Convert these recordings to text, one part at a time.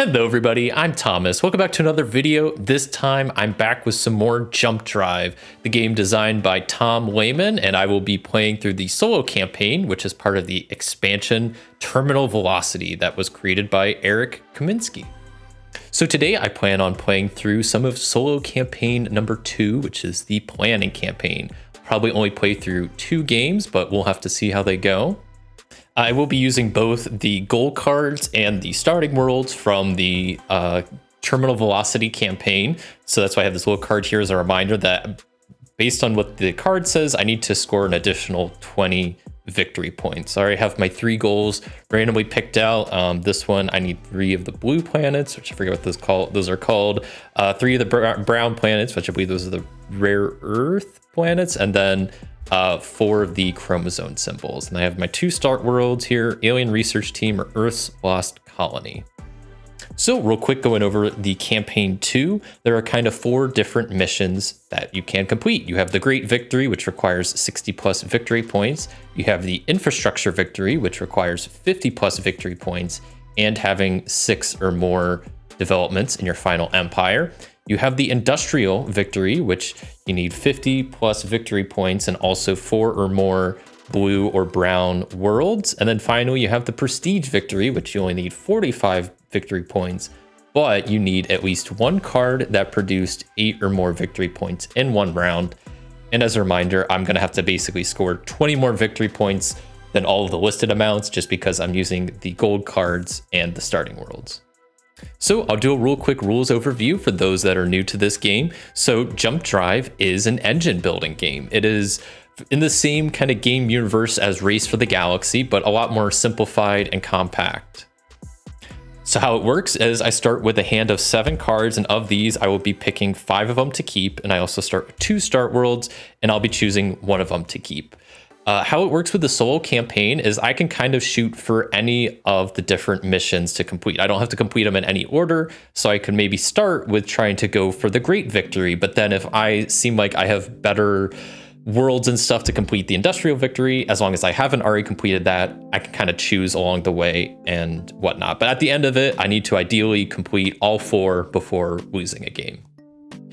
Hello everybody, I'm Thomas. Welcome back to another video. This time I'm back with some more Jump Drive, the game designed by Tom Lehman, and I will be playing through the solo campaign, which is part of the expansion Terminal Velocity that was created by Eric Kaminsky. So today I plan on playing through some of solo campaign number 2, which is the planning campaign. Probably only play through 2 games, but we'll have to see how they go. I will be using both the goal cards and the starting worlds from the Terminal Velocity campaign. So that's why I have this little card here as a reminder that based on what the card says, I need to score an additional 20 victory points. I already have my 3 goals randomly picked out. This one, I need 3 of the blue planets, which I forget what those are called. 3 of the brown planets, which I believe those are the rare earth planets, and then 4 of the chromosome symbols. And I have my 2 start worlds here, Alien Research Team or Earth's Lost Colony. So real quick, going over the campaign 2, there are kind of 4 different missions that you can complete. You have the Great Victory, which requires 60 plus victory points. You have the Infrastructure Victory, which requires 50 plus victory points, and having 6 or more developments in your final empire. You have the Industrial Victory, which you need 50 plus victory points and also 4 or more blue or brown worlds. And then finally, you have the Prestige Victory, which you only need 45 victory points, but you need at least 1 card that produced 8 or more victory points in 1 round. And as a reminder, I'm going to have to basically score 20 more victory points than all of the listed amounts just because I'm using the gold cards and the starting worlds. So I'll do a real quick rules overview for those that are new to this game. So Jump Drive is an engine building game. It is in the same kind of game universe as Race for the Galaxy, but a lot more simplified and compact. So how it works is I start with a hand of 7 cards, and of these I will be picking 5 of them to keep, and I also start with 2 start worlds, and I'll be choosing 1 of them to keep. How it works with the solo campaign is I can kind of shoot for any of the different missions to complete. I don't have to complete them in any order, so I can maybe start with trying to go for the Great Victory, but then if I seem like I have better worlds and stuff to complete the Industrial Victory, as long as I haven't already completed that, I can kind of choose along the way and whatnot. But at the end of it, I need to ideally complete all 4 before losing a game.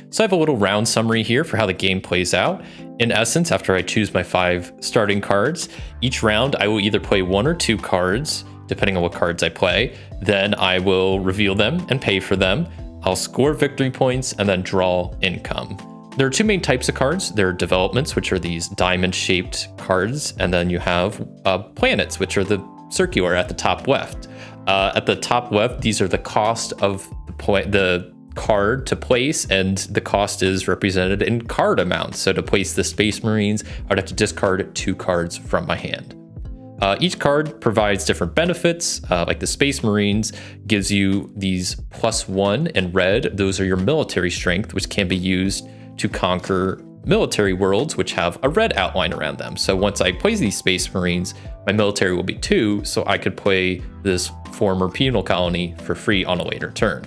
So I have a little round summary here for how the game plays out. In essence, after I choose my 5 starting cards, each round I will either play 1 or 2 cards, depending on what cards I play. Then I will reveal them and pay for them. I'll score victory points and then draw income. There are 2 main types of cards. There are developments, which are these diamond-shaped cards, and then you have planets, which are the circular at the top left. At the top left, these are the cost of the card to place, and the cost is represented in card amounts. So to place the Space Marines, I'd have to discard 2 cards from my hand. Each card provides different benefits, like the Space Marines gives you these +1 in red. Those are your military strength, which can be used to conquer military worlds, which have a red outline around them. So once I place these Space Marines, my military will be 2, so I could play this former penal colony for free on a later turn.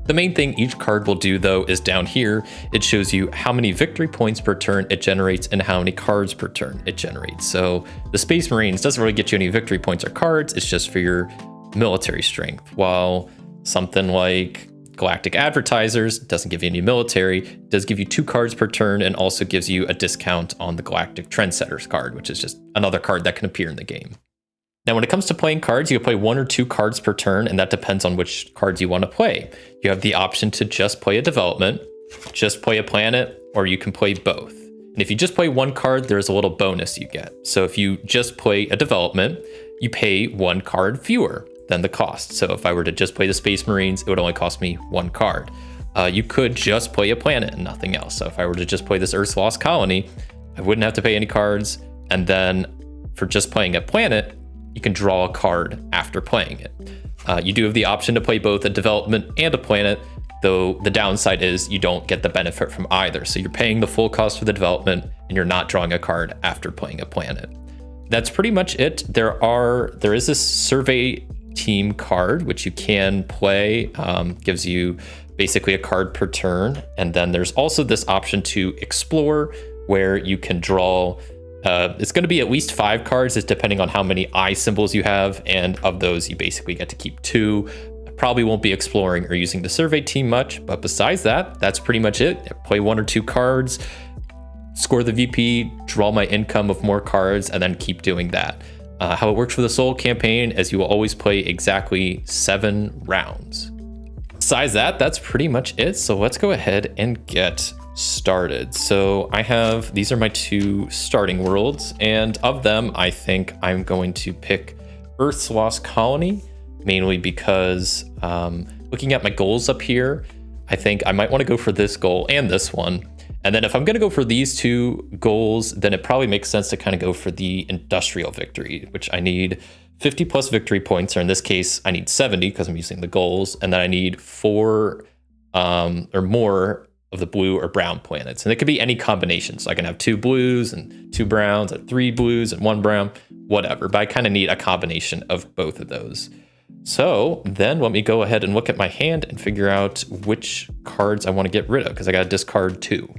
The main thing each card will do, though, is down here. It shows you how many victory points per turn it generates and how many cards per turn it generates. So the Space Marines doesn't really get you any victory points or cards. It's just for your military strength. While something like Galactic Advertisers doesn't give you any military, it does give you 2 cards per turn and also gives you a discount on the Galactic Trendsetters card, which is just another card that can appear in the game. Now, when it comes to playing cards, you can play 1 or 2 cards per turn, and that depends on which cards you want to play. You have the option to just play a development, just play a planet, or you can play both. And if you just play 1 card, there's a little bonus you get. So if you just play a development, you pay 1 card fewer than the cost. So if I were to just play the Space Marines, it would only cost me 1 card. You could just play a planet and nothing else. So if I were to just play this Earth's Lost Colony, I wouldn't have to pay any cards. And then for just playing a planet, you can draw a card after playing it. You do have the option to play both a development and a planet, though the downside is you don't get the benefit from either. So you're paying the full cost for the development and you're not drawing a card after playing a planet. That's pretty much it. There is this survey team card, which you can play, gives you basically a card per turn. And then there's also this option to explore where you can draw It's going to be at least 5 cards, it's depending on how many eye symbols you have, and of those you basically get to keep 2. probably won't be exploring or using the survey team much, but besides that, that's pretty much it. Play 1 or 2 cards, score the VP, draw my income of more cards, and then keep doing that. How it works for the solo campaign is you will always play exactly 7 rounds. Besides that, that's pretty much it. So let's go ahead and get started. So these are my 2 starting worlds, and of them, I think I'm going to pick Earth's Lost Colony, mainly because looking at my goals up here, I think I might want to go for this goal and this one. And then if I'm going to go for these 2 goals, then it probably makes sense to kind of go for the industrial victory, which I need 50 plus victory points, or in this case, I need 70 because I'm using the goals. And then I need 4 or more of the blue or brown planets. And it could be any combination. So I can have 2 blues and 2 browns, and 3 blues and 1 brown, whatever. But I kind of need a combination of both of those. So then let me go ahead and look at my hand and figure out which cards I want to get rid of, because I got to discard 2.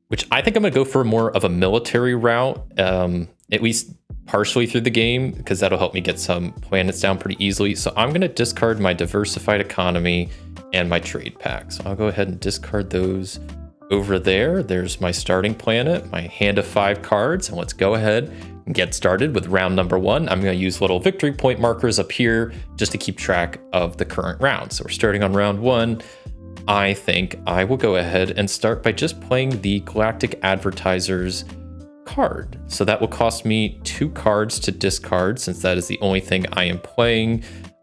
Which I think I'm going to go for more of a military route, at least partially through the game, because that'll help me get some planets down pretty easily. So I'm going to discard my diversified economy and my trade pack. So I'll go ahead and discard those over there. There's my starting planet, my hand of 5 cards, and let's go ahead and get started with round number 1. I'm going to use little victory point markers up here just to keep track of the current round. So we're starting on round 1. I think I will go ahead and start by just playing the Galactic Advertisers card. So that will cost me 2 cards to discard, since that is the only thing I am playing.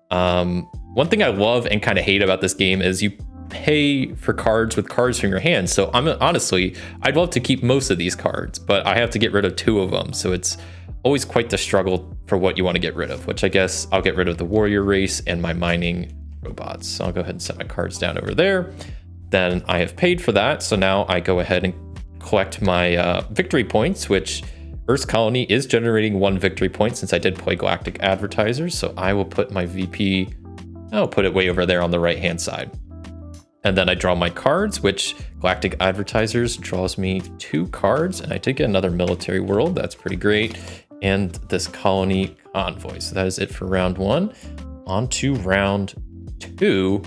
One thing I love and kind of hate about this game is you pay for cards with cards from your hand. So honestly, I'd love to keep most of these cards, but I have to get rid of 2 of them. So it's always quite the struggle for what you want to get rid of, which I guess I'll get rid of the warrior race and my mining robots. So I'll go ahead and set my cards down over there. Then I have paid for that. So now I go ahead and collect my victory points, which Earth's Colony is generating 1 victory point since I did play Galactic Advertisers. So I will put my VP, I'll put it way over there on the right-hand side. And then I draw my cards, which Galactic Advertisers draws me 2 cards. And I did get another military world. That's pretty great. And this colony convoy. So that is it for round 1. On to round 2,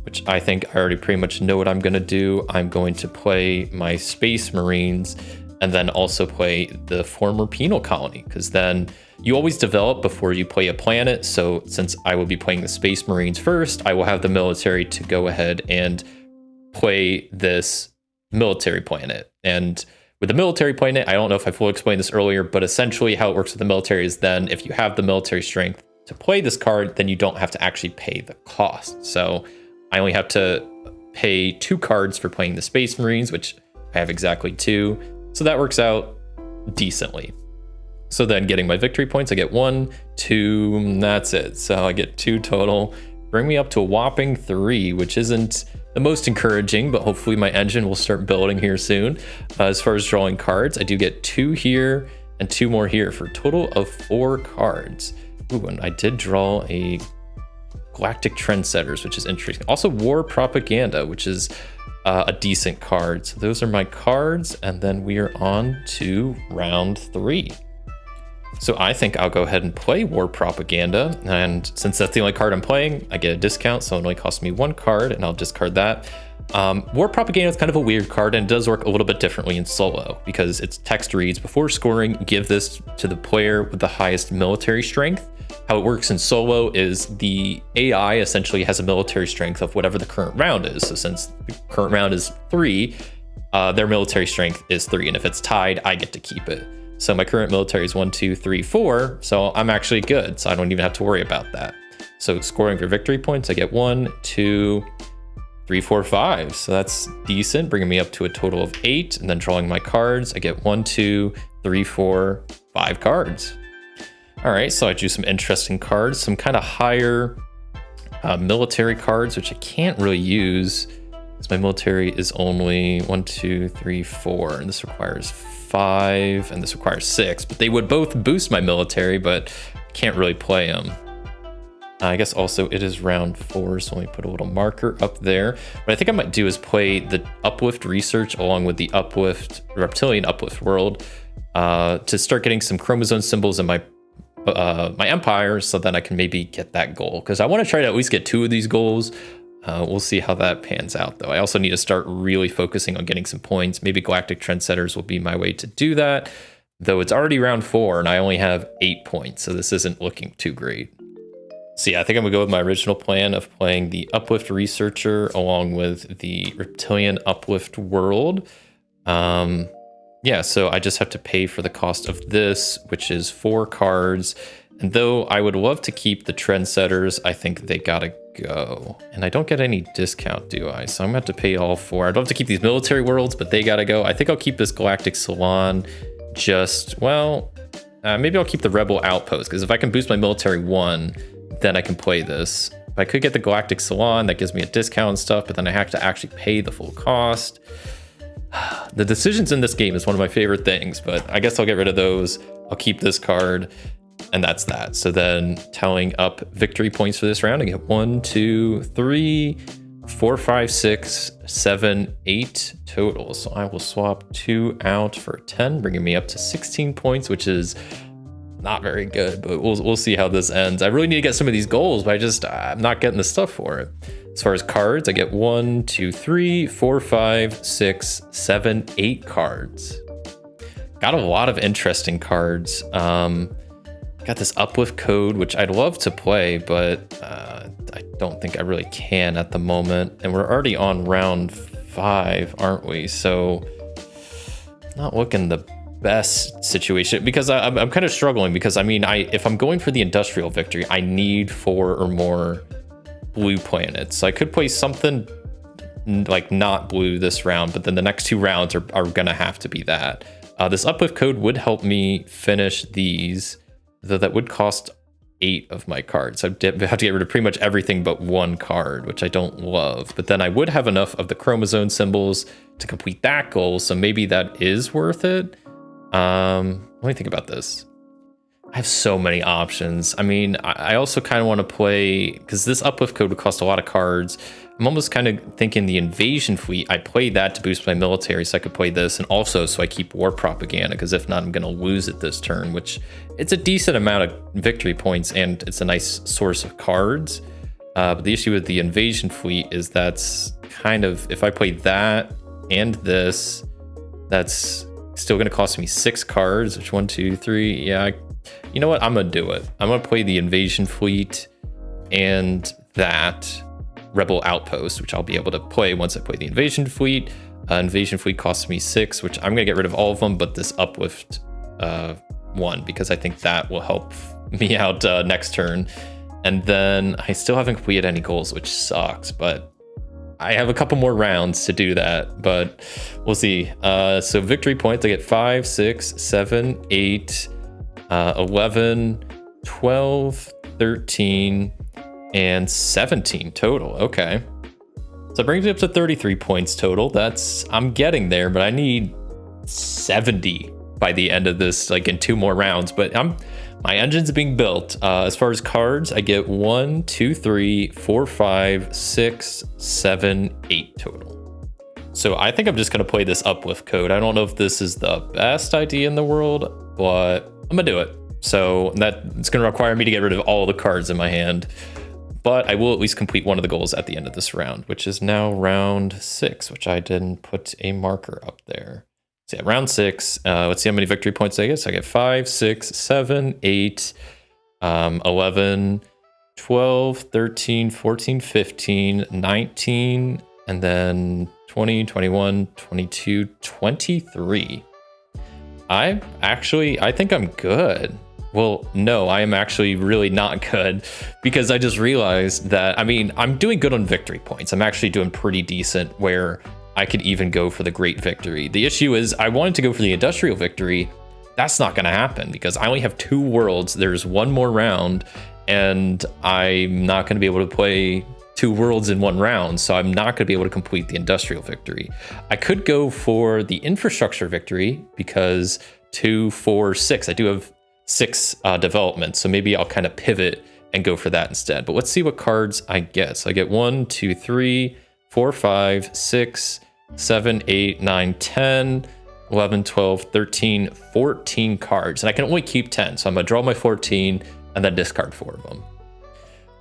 which I think I already pretty much know what I'm going to do. I'm going to play my Space Marines and then also play the former penal colony, because then you always develop before you play a planet. So since I will be playing the Space Marines first, I will have the military to go ahead and play this military planet. And with the military planet, I don't know if I fully explained this earlier, but essentially how it works with the military is then if you have the military strength to play this card, then you don't have to actually pay the cost. So I only have to pay 2 cards for playing the Space Marines, which I have exactly 2. So that works out decently. So then getting my victory points, I get 1, 2, that's it. So I get 2 total, bring me up to a whopping 3, which isn't the most encouraging, but hopefully my engine will start building here soon. As far as drawing cards, I do get 2 here and 2 more here for a total of 4 cards. Ooh, and I did draw a Galactic Trendsetters, which is interesting. Also War Propaganda, which is a decent card. So those are my cards, and then we are on to round 3. So I think I'll go ahead and play War Propaganda, and since that's the only card I'm playing, I get a discount, so it only costs me 1 card, and I'll discard that. War Propaganda is kind of a weird card, and it does work a little bit differently in solo, because its text reads, before scoring, give this to the player with the highest military strength. How it works in solo is the AI essentially has a military strength of whatever the current round is. So since the current round is 3, their military strength is 3. And if it's tied, I get to keep it. So my current military is 1, 2, 3, 4. So I'm actually good. So I don't even have to worry about that. So scoring for victory points, I get 1, 2, 3, 4, 5. So that's decent, bringing me up to a total of 8. And then drawing my cards, I get 1, 2, 3, 4, 5 cards. All right, so I drew some interesting cards, some kind of higher military cards, which I can't really use because my military is only 1, 2, 3, 4, and this requires 5, and this requires 6. But they would both boost my military, but I can't really play them. I guess also it is round 4, so let me put a little marker up there. What I think I might do is play the Uplift Research along with the Reptilian Uplift World to start getting some chromosome symbols in my my empire, so then I can maybe get that goal, because I want to try to at least get 2 of these goals. We'll see how that pans out, though. I also need to start really focusing on getting some points. Maybe Galactic Trendsetters will be my way to do that, though it's already round 4 and I only have 8 points, so this isn't looking too great. So yeah, I think I'm gonna go with my original plan of playing the Uplift Researcher along with the Reptilian Uplift World. Yeah, so I just have to pay for the cost of this, which is 4 cards. And though I would love to keep the Trendsetters, I think they gotta go. And I don't get any discount, do I? So I'm gonna have to pay all 4. I'd love to keep these military worlds, but they gotta go. I think I'll keep this Galactic Salon just, well, maybe I'll keep the Rebel Outpost, because if I can boost my military 1, then I can play this. If I could get the Galactic Salon, that gives me a discount and stuff, but then I have to actually pay the full cost. The decisions in this game is one of my favorite things, but I guess I'll get rid of those. I'll keep this card, and that's that. So then tallying up victory points for this round, I get 1, 2, 3, 4, 5, 6, 7, 8 total. So I will swap 2 out for 10, bringing me up to 16 points, which is not very good, but we'll see how this ends. I really need to get some of these goals, but I'm not getting the stuff for it. As far as cards, I get 1, 2, 3, 4, 5, 6, 7, 8 cards. Got a lot of interesting cards. Got this Uplift Code, which I'd love to play, but I don't think I really can at the moment. And we're already on round 5, aren't we? So not looking the best situation, because I'm kind of struggling, because I mean, if I'm going for the industrial victory, I need 4 or more blue planets. So I could play something like not blue this round, but then the next 2 rounds are gonna have to be that. This Uplift Code would help me finish these, though that would cost 8 of my cards. I'd have to get rid of pretty much everything but 1 card, which I don't love. But then I would have enough of the chromosome symbols to complete that goal, so maybe that is worth it. Let me think about this. I have so many options. I mean, I also kind of want to play, because this Uplift Code would cost a lot of cards. I'm almost kind of thinking the Invasion Fleet, I play that to boost my military, so I could play this, and also so I keep War Propaganda, because if not, I'm going to lose it this turn, which it's a decent amount of victory points, and it's a nice source of cards. But the issue with the Invasion Fleet is that's kind of, if I play that and this, that's still going to cost me 6 cards, which 1, 2, 3, yeah, you know what? I'm going to do it. I'm going to play the Invasion Fleet and that Rebel Outpost, which I'll be able to play once I play the Invasion Fleet. Invasion Fleet costs me 6, which I'm going to get rid of all of them, but this Uplift 1, because I think that will help me out next turn. And then I still haven't completed any goals, which sucks, but I have a couple more rounds to do that, but we'll see. So victory points, I get 5, 6, 7, 8, 11, 12, 13, and 17 total. Okay. So it brings me up to 33 points total. I'm getting there, but I need 70 by the end of this, like in 2 more rounds, but my engine's being built. As far as cards, I get 1, 2, 3, 4, 5, 6, 7, 8 total. So I think I'm just gonna play this Uplift Code. I don't know if this is the best idea in the world, but I'm gonna do it. So it's gonna require me to get rid of all the cards in my hand, but I will at least complete one of the goals at the end of this round, which is now round 6, which I didn't put a marker up there. So yeah, round 6, let's see how many victory points I get. So I get 5, 6, 7, 8, 11, 12, 13, 14, 15, 19, and then 20, 21, 22, 23. I think I'm good. Well, no, I am actually really not good, because I just realized that, I mean, I'm doing good on victory points. I'm actually doing pretty decent where I could even go for the great victory. The issue is I wanted to go for the industrial victory. That's not going to happen because I only have 2 worlds. There's 1 more round and I'm not going to be able to play 2 worlds in 1 round. So I'm not going to be able to complete the industrial victory. I could go for the infrastructure victory because 2, 4, 6, I do have 6 developments. So maybe I'll kind of pivot and go for that instead. But let's see what cards I get. So I get 1, 2, 3, 4, 5, 6, 7, 8, 9, 10, 11, 12, 13, 14 cards. And I can only keep 10. So I'm going to draw my 14 and then discard 4 of them.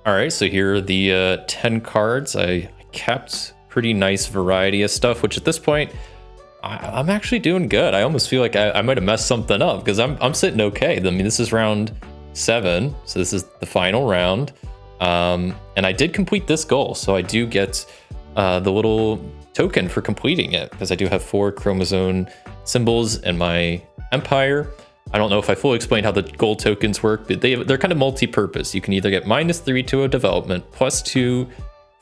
All right, so here are the 10 cards. I kept pretty nice variety of stuff, which at this point, I'm actually doing good. I almost feel like I might have messed something up because I'm sitting okay. I mean, this is round 7, so this is the final round. And I did complete this goal, so I do get the little token for completing it because I do have 4 chromosome symbols in my empire. I don't know if I fully explained how the gold tokens work, but they're kind of multi-purpose. You can either get -3 to a development, +2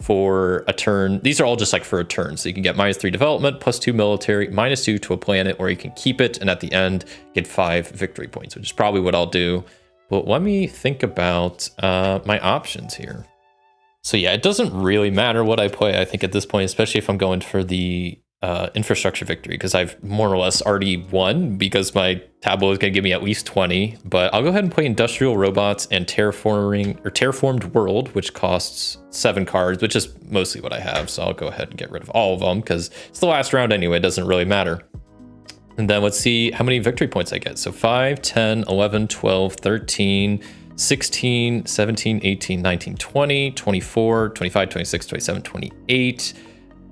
for a turn. These are all just like for a turn. So you can get -3 development, +2 military, -2 to a planet, or you can keep it and at the end get 5 victory points, which is probably what I'll do. But let me think about my options here. So yeah, it doesn't really matter what I play, I think at this point, especially if I'm going for the infrastructure victory, because I've more or less already won because my tableau is going to give me at least 20. But I'll go ahead and play industrial robots and terraformed world, which costs 7 cards, which is mostly what I have. So I'll go ahead and get rid of all of them because it's the last round anyway. It doesn't really matter. And then let's see how many victory points I get. So 5, 10, 11, 12, 13, 16, 17, 18, 19, 20, 24, 25, 26, 27, 28,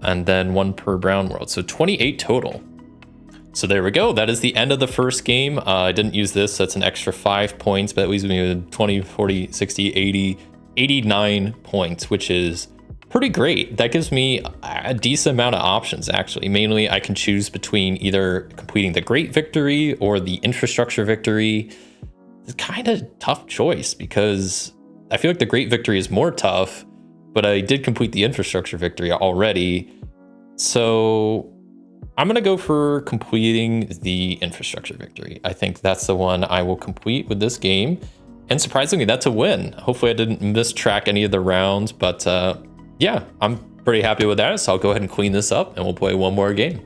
and then 1 per brown world. So 28 total. So there we go. That is the end of the first game. I didn't use this. So that's an extra 5 points, but that leaves me with 20, 40, 60, 80, 89 points, which is pretty great. That gives me a decent amount of options, actually. Mainly, I can choose between either completing the great victory or the infrastructure victory. It's kind of tough choice because I feel like the great victory is more tough, but I did complete the infrastructure victory already. So I'm going to go for completing the infrastructure victory. I think that's the one I will complete with this game. And surprisingly, that's a win. Hopefully I didn't mistrack any of the rounds, but yeah, I'm pretty happy with that. So I'll go ahead and clean this up and we'll play one more game.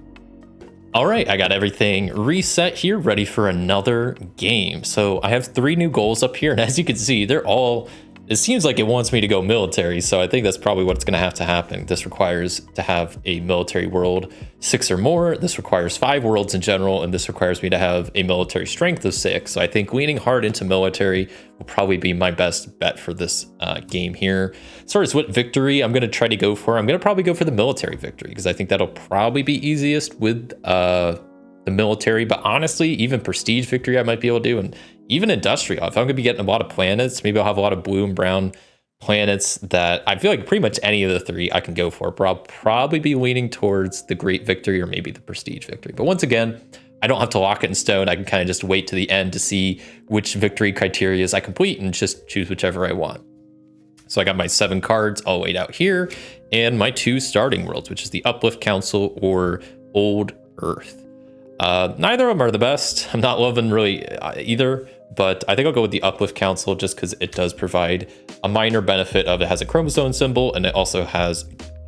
All right, I got everything reset here, ready for another game. So I have 3 new goals up here, and as you can see, they're all, it seems like it wants me to go military, so I think that's probably what's gonna have to happen. This requires to have a military world 6 or more. This requires 5 worlds in general, and this requires me to have a military strength of 6. So I think leaning hard into military will probably be my best bet for this game here. As far as what victory I'm gonna try to go for, I'm gonna probably go for the military victory because I think that'll probably be easiest with the military, but honestly, even prestige victory I might be able to do, and even industrial. If I'm gonna be getting a lot of planets, maybe I'll have a lot of blue and brown planets that I feel like pretty much any of the 3 I can go for, but I'll probably be leaning towards the great victory or maybe the prestige victory. But once again, I don't have to lock it in stone. I can kind of just wait to the end to see which victory criteria I complete and just choose whichever I want. So I got my 7 cards all laid out here and my 2 starting worlds, which is the Uplift Council or Old Earth. Neither of them are the best. I'm not loving really either, but I think I'll go with the Uplift Council just because it does provide a minor benefit of it has a chromosome symbol and it also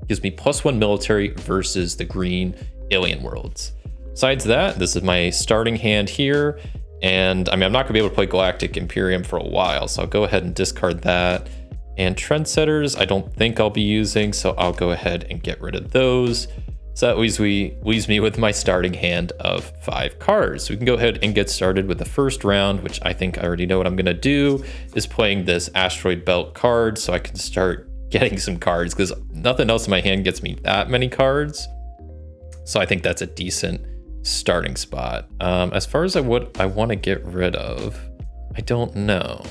gives me +1 military versus the green alien worlds. Besides that, this is my starting hand here. And I mean, I'm not gonna be able to play Galactic Imperium for a while, so I'll go ahead and discard that. And Trendsetters, I don't think I'll be using, so I'll go ahead and get rid of those. So that leaves me with my starting hand of 5 cards. So we can go ahead and get started with the first round, which I think I already know what I'm gonna do, is playing this Asteroid Belt card so I can start getting some cards because nothing else in my hand gets me that many cards. So I think that's a decent starting spot. As far as what I wanna get rid of, I don't know.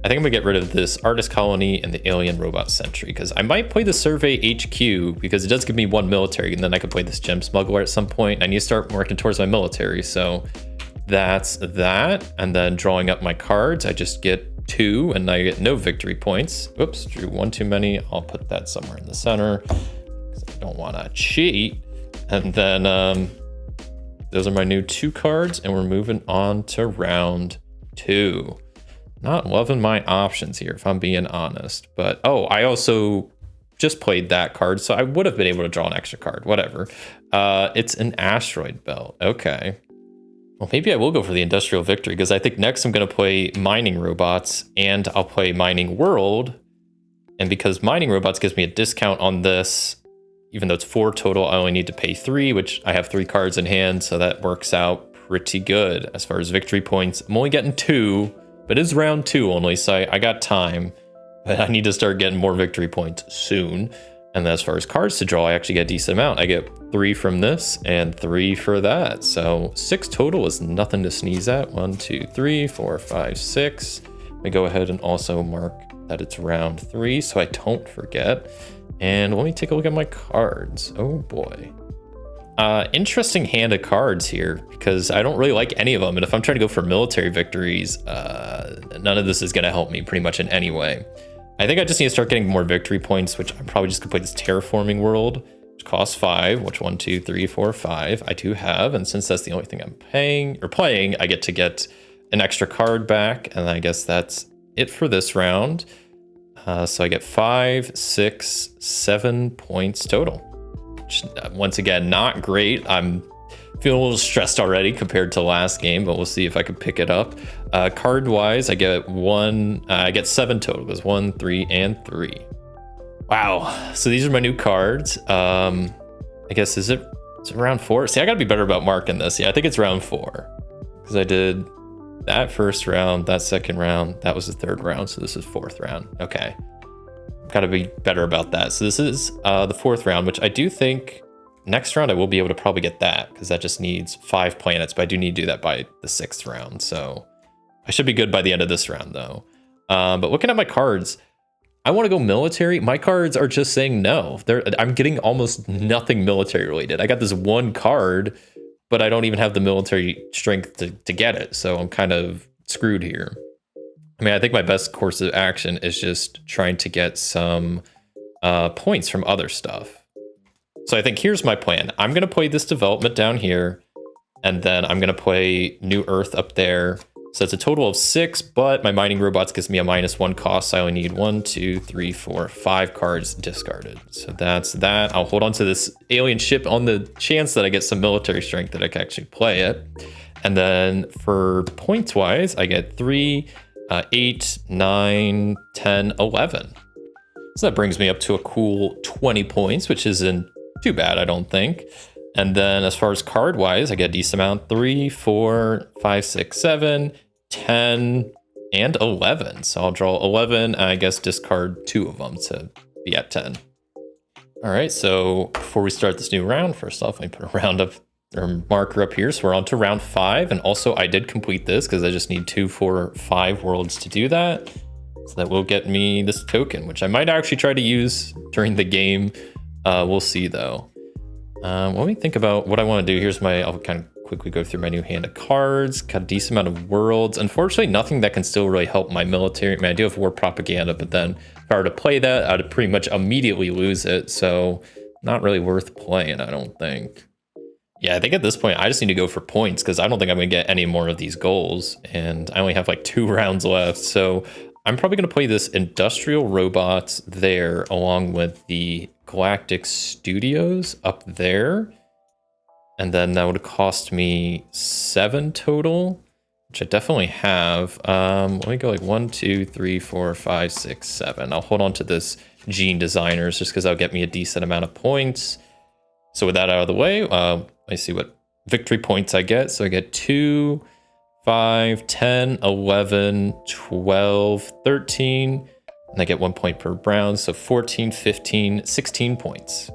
I think I'm gonna get rid of this Artist Colony and the Alien Robot Sentry because I might play the Survey HQ because it does give me 1 military and then I could play this Gem Smuggler at some point. I need to start working towards my military, so that's that. And then drawing up my cards, I just get 2 and I get no victory points. Oops, drew 1 too many. I'll put that somewhere in the center because I don't wanna cheat. And then those are my new 2 cards and we're moving on to round 2. Not loving my options here, if I'm being honest. But, oh, I also just played that card, so I would have been able to draw an extra card, whatever. It's an Asteroid Belt, okay. Well, maybe I will go for the Industrial Victory, because I think next I'm going to play Mining Robots, and I'll play Mining World. And because Mining Robots gives me a discount on this, even though it's 4 total, I only need to pay 3, which I have 3 cards in hand, so that works out pretty good. As far as victory points, I'm only getting 2, but it's round 2 only, so I got time. But I need to start getting more victory points soon. And then as far as cards to draw, I actually get a decent amount. I get 3 from this and 3 for that. So 6 total is nothing to sneeze at. 1, 2, 3, 4, 5, 6. I go ahead and also mark that it's round 3 so I don't forget. And let me take a look at my cards. Oh boy. Interesting hand of cards here because I don't really like any of them. And if I'm trying to go for military victories, none of this is going to help me pretty much in any way. I think I just need to start getting more victory points, which I'm probably just gonna play this terraforming world, which costs 5, which 1, 2, 3, 4, 5 I do have. And since that's the only thing I'm playing, I get to get an extra card back. And I guess that's it for this round. So I get 5, 6, 7 points total, which once again, not great. I'm feeling a little stressed already compared to last game, but we'll see if I can pick it up. Card wise, I get 7 total. There's 1, 3, and 3. Wow. So these are my new cards. I guess is it round 4? See, I gotta be better about marking this. Yeah, I think it's round 4 because I did that first round, that second round, that was the 3rd round. So this is 4th round. Okay. Gotta be better about that. So this is the 4th round, which I do think next round I will be able to probably get that because that just needs 5 planets, but I do need to do that by the 6th round. So I should be good by the end of this round though. But looking at my cards, I want to go military. My cards are just saying no. I'm getting almost nothing military related. I got this 1 card, but I don't even have the military strength to get it. So I'm kind of screwed here. I mean, I think my best course of action is just trying to get some points from other stuff. So I think here's my plan. I'm going to play this development down here, and then I'm going to play New Earth up there. So it's a total of 6, but my mining robots gives me a -1 cost. So I only need 1, 2, 3, 4, 5 cards discarded. So that's that. I'll hold on to this alien ship on the chance that I get some military strength that I can actually play it. And then for points wise, I get 3, 8, 9, 10, 11. So that brings me up to a cool 20 points, which isn't too bad, I don't think. And then as far as card wise, I get a decent amount. 3, 4, 5, 6, 7, 10, and 11. So I'll draw 11 and I guess discard 2 of them to be at 10. All right, so before we start this new round, first off, let me put a round up or marker up here. So we're on to round 5. And also I did complete this because I just need 2, 4, 5 worlds to do that. So that will get me this token, which I might actually try to use during the game. We'll see though. Let me think about what I want to do. I'll kind of quickly go through my new hand of cards. Got a decent amount of worlds. Unfortunately, nothing that can still really help my military. I mean, I do have war propaganda, but then if I were to play that, I'd pretty much immediately lose it. So not really worth playing, I don't think. Yeah, I think at this point, I just need to go for points because I don't think I'm going to get any more of these goals. And I only have like 2 rounds left. So I'm probably going to play this industrial robots there along with the Galactic Studios up there. And then that would cost me 7 total, which I definitely have. Let me go like 1, 2, 3, 4, 5, 6, 7. I'll hold on to this Gene Designers just because that'll get me a decent amount of points. So with that out of the way, let me see what victory points I get. So I get 2, 5, 10, 11, 12, 13, and I get 1 point per round. So 14, 15, 16 points.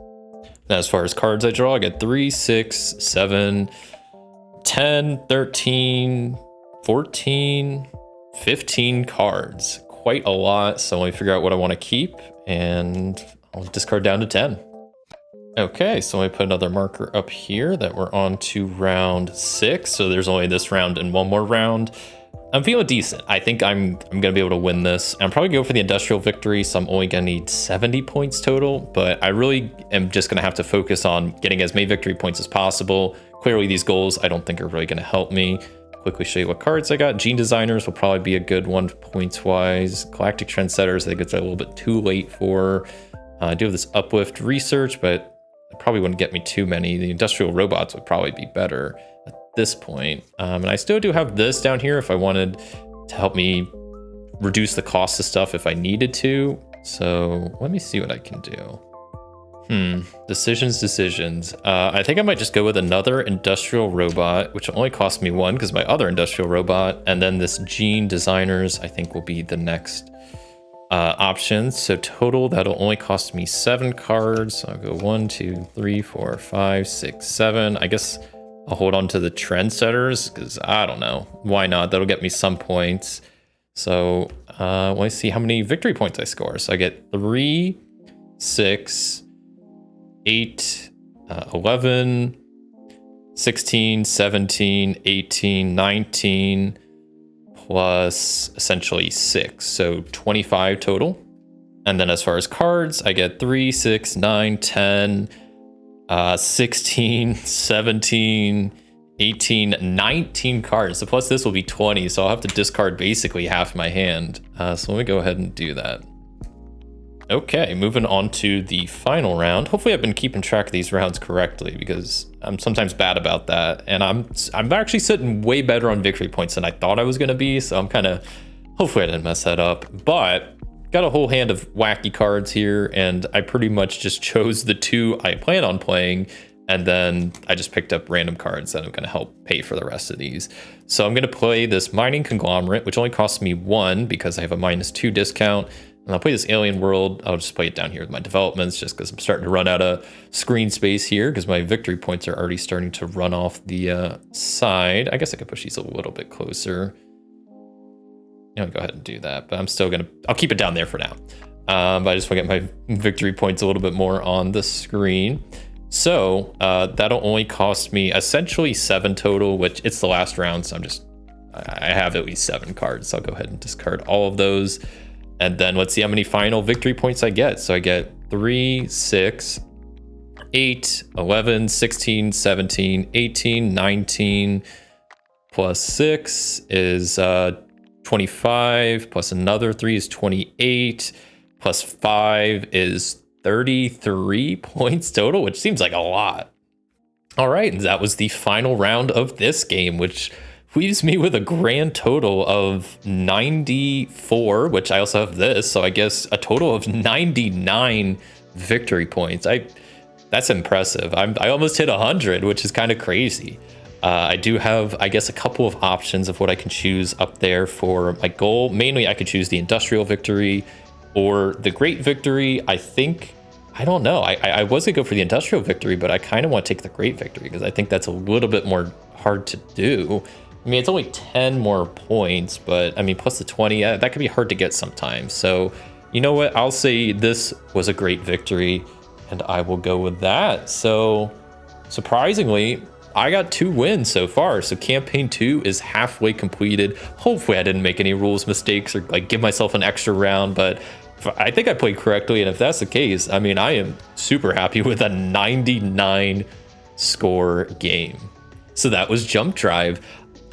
Now, as far as cards I draw, I get 3, 6, 7, 10, 13, 14, 15 cards. Quite a lot. So let me figure out what I want to keep and I'll discard down to 10. Okay, so let me put another marker up here that we're on to round 6. So there's only this round and 1 more round. I'm feeling decent. I think I'm gonna be able to win this. I'm probably gonna go for the industrial victory, so I'm only gonna need 70 points total, but I really am just gonna have to focus on getting as many victory points as possible. Clearly these goals I don't think are really gonna help me. Quickly show you what cards I got. Gene Designers will probably be a good one points wise. Galactic Trendsetters, I think it's a little bit too late for. I do have this Uplift Research, but it probably wouldn't get me too many. The industrial robots would probably be better at this point. And I still do have this down here if I wanted to help me reduce the cost of stuff if I needed to. So let me see what I can do. Decisions. I think I might just go with another industrial robot, which only cost me one because my other industrial robot, and then this gene designers I think will be the next option. So total, that'll only cost me 7 cards. I'll go 1, 2, 3, 4, 5, 6, 7. I guess I'll hold on to the trendsetters because I don't know. Why not? That'll get me some points. So let's see how many victory points I score. So I get 3, 6, 8, 11, 16, 17, 18, 19, plus essentially 6. So 25 total. And then as far as cards, I get 3, 6, 9, 10, 16, 17, 18, 19 cards. So plus this will be 20. So I'll have to discard basically half my hand. So let me go ahead and do that. Okay, moving on to the final round. Hopefully I've been keeping track of these rounds correctly because I'm sometimes bad about that. And I'm actually sitting way better on victory points than I thought I was going to be. So I'm kind of, hopefully I didn't mess that up. But got a whole hand of wacky cards here. And I pretty much just chose the 2 I plan on playing. And then I just picked up random cards that are going to help pay for the rest of these. So I'm going to play this mining conglomerate, which only costs me 1 because I have a -2 discount. And I'll play this alien world. I'll just play it down here with my developments just because I'm starting to run out of screen space here because my victory points are already starting to run off the side. I guess I could push these a little bit closer. Yeah, I'll go ahead and do that, but I'm still gonna, I'll keep it down there for now. But I just want to get my victory points a little bit more on the screen. So that'll only cost me essentially 7 total, which it's the last round. So I have at least 7 cards. So I'll go ahead and discard all of those. And then let's see how many final victory points I get. So I get 3, 6, 8, 11, 16, 17, 18, 19, plus 6 is 25, plus another 3 is 28, plus 5 is 33 points total, which seems like a lot. All right, and that was the final round of this game, which leaves me with a grand total of 94, which I also have this, so I guess a total of 99 victory points. That's impressive. I almost hit 100, which is kind of crazy. I do have, I guess, a couple of options of what I can choose up there for my goal. Mainly, I could choose the industrial victory or the great victory. I don't know. I was gonna go for the industrial victory, but I kind of want to take the great victory because I think that's a little bit more hard to do. I mean, it's only 10 more points, but I mean, plus the 20, that could be hard to get sometimes. So, you know what? I'll say this was a great victory, and I will go with that. So, surprisingly, I got 2 wins so far. So, campaign 2 is halfway completed. Hopefully, I didn't make any rules mistakes or like give myself an extra round, but I think I played correctly. And if that's the case, I mean, I am super happy with a 99 score game. So that was Jump Drive.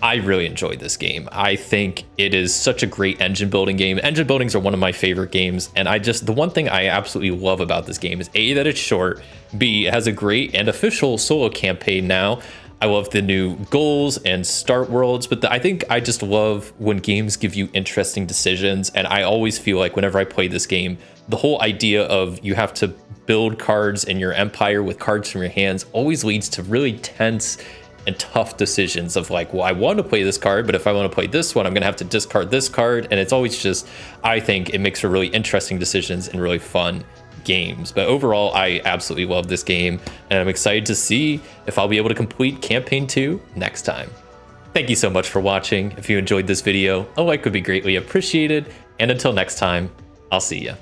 I really enjoyed this game. I think it is such a great engine building game. Engine buildings are one of my favorite games. And the one thing I absolutely love about this game is A, that it's short, B, it has a great and official solo campaign now. I love the new goals and start worlds, but I think I just love when games give you interesting decisions. And I always feel like whenever I play this game, the whole idea of you have to build cards in your empire with cards from your hands always leads to really tense and tough decisions of like, well, I want to play this card, but if I want to play this one, I'm going to have to discard this card. And it's always just, I think it makes for really interesting decisions and really fun games. But overall, I absolutely love this game, and I'm excited to see if I'll be able to complete campaign 2 next time. Thank you so much for watching. If you enjoyed this video, a like would be greatly appreciated. And until next time, I'll see ya.